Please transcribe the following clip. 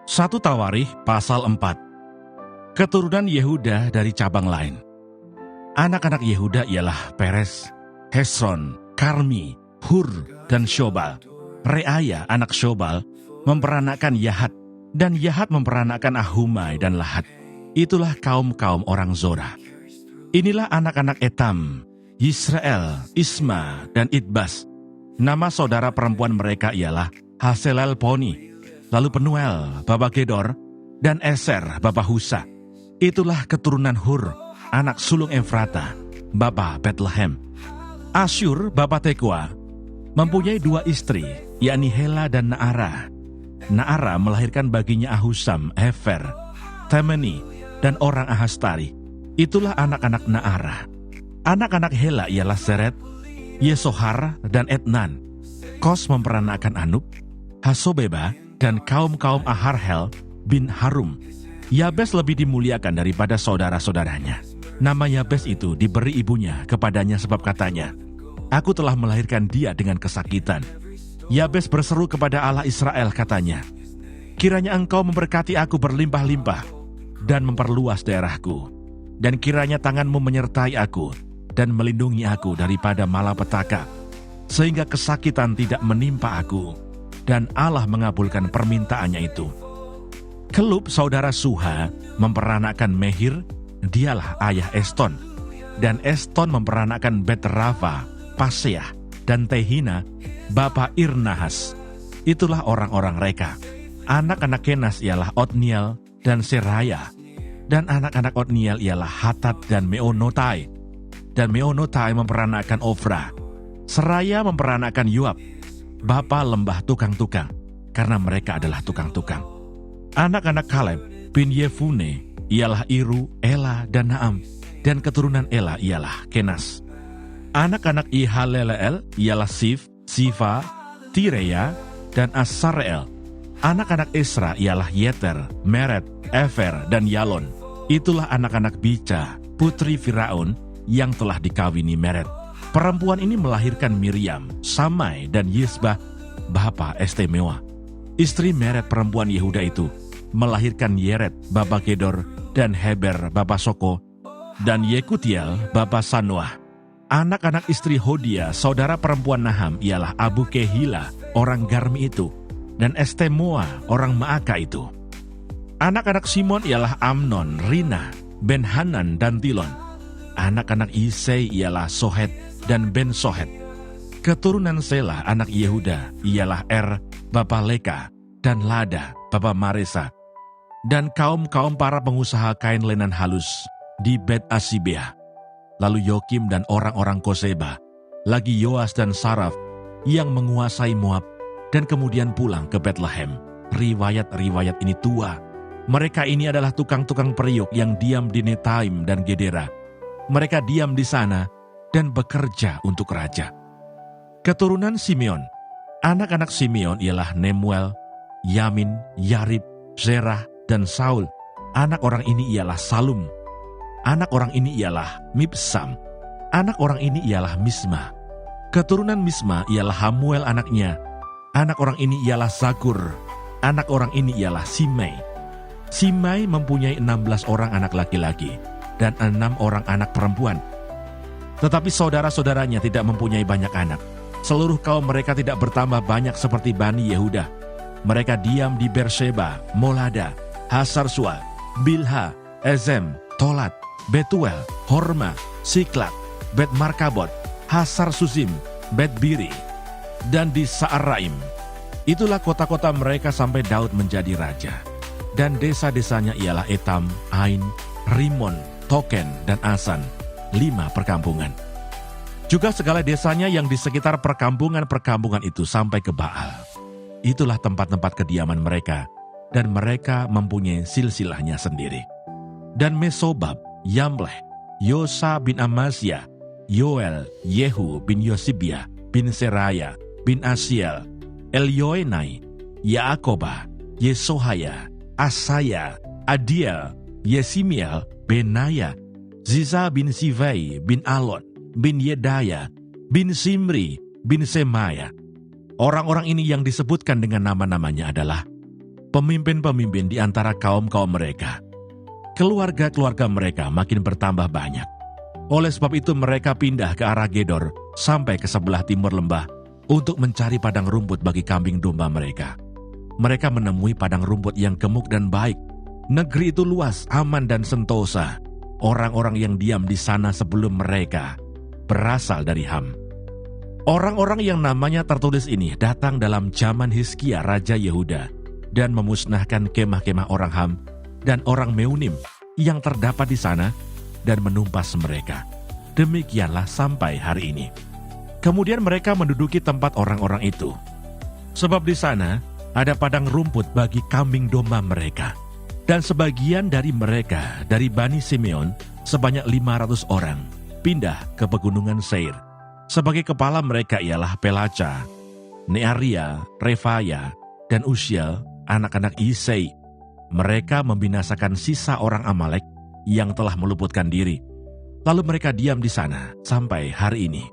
1 Tawarikh pasal 4. Keturunan Yehuda dari cabang lain. Anak-anak Yehuda ialah Peres, Hesron, Karmi, Hur, dan Shobal. Reaya anak Shobal memperanakkan Yahat, dan Yahat memperanakkan Ahumai dan Lahat. Itulah kaum-kaum orang Zorah. Inilah anak-anak Etam, Yisrael, Isma, dan Idbas. Nama saudara perempuan mereka ialah Haselel Poni, lalu Penuel, bapa Gedor, dan Eser, bapa Husa. Itulah keturunan Hur, anak sulung Efrata, bapa Bethlehem. Asyur, bapa Tekoa, mempunyai 2 istri, yakni Hela dan Naara. Naara melahirkan baginya Ahusam, Hefer, Temeni, dan orang Ahastari. Itulah anak-anak Naara. Anak-anak Hela ialah Seret, Yesohar, dan Etnan. Kos memperanakkan Anub, Hasobeba, dan kaum-kaum Aharhel bin Harum. Yabes lebih dimuliakan daripada saudara-saudaranya. Nama Yabes itu diberi ibunya kepadanya sebab katanya, "Aku telah melahirkan dia dengan kesakitan." Yabes berseru kepada Allah Israel katanya, "Kiranya engkau memberkati aku berlimpah-limpah dan memperluas daerahku, dan kiranya tanganmu menyertai aku dan melindungi aku daripada malapetaka, sehingga kesakitan tidak menimpa aku." Dan Allah mengabulkan permintaannya itu. Kelub saudara Suha memperanakkan Mehir, dialah ayah Eston. Dan Eston memperanakkan Bet-Rava, Paseah, dan Tehina, bapa Irnahas. Itulah orang-orang Reka. Anak-anak Kenas ialah Otniel dan Seraya. Dan anak-anak Otniel ialah Hatat dan Meonotai. Dan Meonotai memperanakkan Ofra. Seraya memperanakkan Yoab, bapa lembah tukang-tukang, karena mereka adalah tukang-tukang. Anak-anak Kaleb bin Yefune ialah Iru, Ela, dan Naam, dan keturunan Ela ialah Kenas. Anak-anak Ihaleleel ialah Sif, Sifa, Tireya, dan Asareel. Anak-anak Esra ialah Yeter, Meret, Efer, dan Yalon. Itulah anak-anak Bica, putri Firaun, yang telah dikawini Meret. Perempuan ini melahirkan Miriam, Samai, dan Yisbah, bapa Estemewa. Istri Meret perempuan Yehuda itu melahirkan Yeret, bapa Gedor, dan Heber, bapa Soko, dan Yekutiel, bapa Sanoah. Anak-anak istri Hodia, saudara perempuan Naham, ialah Abu Kehila, orang Garmi itu, dan Estemoa, orang Maaka itu. Anak-anak Simon ialah Amnon, Rina, Ben-Hanan, dan Tilon. Anak-anak Isai ialah Sohet dan Ben-Sohet. Keturunan Selah anak Yehuda ialah bapa Leka, dan Lada, bapa Maresa. Dan kaum-kaum para pengusaha kain lenan halus di Bet-Asibeah. Lalu Yokim dan orang-orang Koseba, lagi Yoas dan Saraf yang menguasai Moab, dan kemudian pulang ke Bethlehem. Riwayat-riwayat ini tua. Mereka ini adalah tukang-tukang periuk yang diam di Netaim dan Gedera. Mereka diam di sana dan bekerja untuk raja. Keturunan Simeon. Anak-anak Simeon ialah Nemuel, Yamin, Yarib, Zerah, dan Saul. Anak orang ini ialah Salum. Anak orang ini ialah Mibsam. Anak orang ini ialah Misma. Keturunan Misma ialah Hamuel anaknya. Anak orang ini ialah Zakur. Anak orang ini ialah Simei. Simei mempunyai 16 orang anak laki-laki dan 6 orang anak perempuan. Tetapi saudara-saudaranya tidak mempunyai banyak anak. Seluruh kaum mereka tidak bertambah banyak seperti Bani Yehuda. Mereka diam di Beersheba, Molada, Hasarsua, Bilha, Ezem, Tolat, Betuel, Horma, Siklak, Bet-Markabot, Hasar-Susim, Bet-Biri, dan di Saaraim. Itulah kota-kota mereka sampai Daud menjadi raja. Dan desa-desanya ialah Etam, Ain, Rimon, Token, dan Asan, 5 perkampungan. Juga segala desanya yang di sekitar perkampungan-perkampungan itu sampai ke Baal. Itulah tempat-tempat kediaman mereka, dan mereka mempunyai silsilahnya sendiri. Dan Mesobab, Yamleh, Yosa bin Amazia, Yoel, Yehu bin Yosibia, bin Seraya, bin Asiel, Elyoenai, Yaakobah, Yesohaya, Asaya, Adiel, Yesimiel, Benaya, Ziza bin Sivai, bin Alon, bin Yedaya, bin Simri, bin Semaya. Orang-orang ini yang disebutkan dengan nama-namanya adalah pemimpin-pemimpin di antara kaum-kaum mereka. Keluarga-keluarga mereka makin bertambah banyak. Oleh sebab itu mereka pindah ke arah Gedor sampai ke sebelah timur lembah untuk mencari padang rumput bagi kambing domba mereka. Mereka menemui padang rumput yang gemuk dan baik. Negeri itu luas, aman dan sentosa. Orang-orang yang diam di sana sebelum mereka berasal dari Ham. Orang-orang yang namanya tertulis ini datang dalam zaman Hizkia Raja Yehuda dan memusnahkan kemah-kemah orang Ham dan orang Meunim yang terdapat di sana dan menumpas mereka. Demikianlah sampai hari ini. Kemudian mereka menduduki tempat orang-orang itu. Sebab di sana ada padang rumput bagi kambing domba mereka. Dan sebagian dari mereka, dari Bani Simeon, sebanyak 500 orang, pindah ke pegunungan Seir. Sebagai kepala mereka ialah Pelaca, Nearia, Refaya, dan Uziel, anak-anak Isai. Mereka membinasakan sisa orang Amalek yang telah meluputkan diri. Lalu mereka diam di sana sampai hari ini.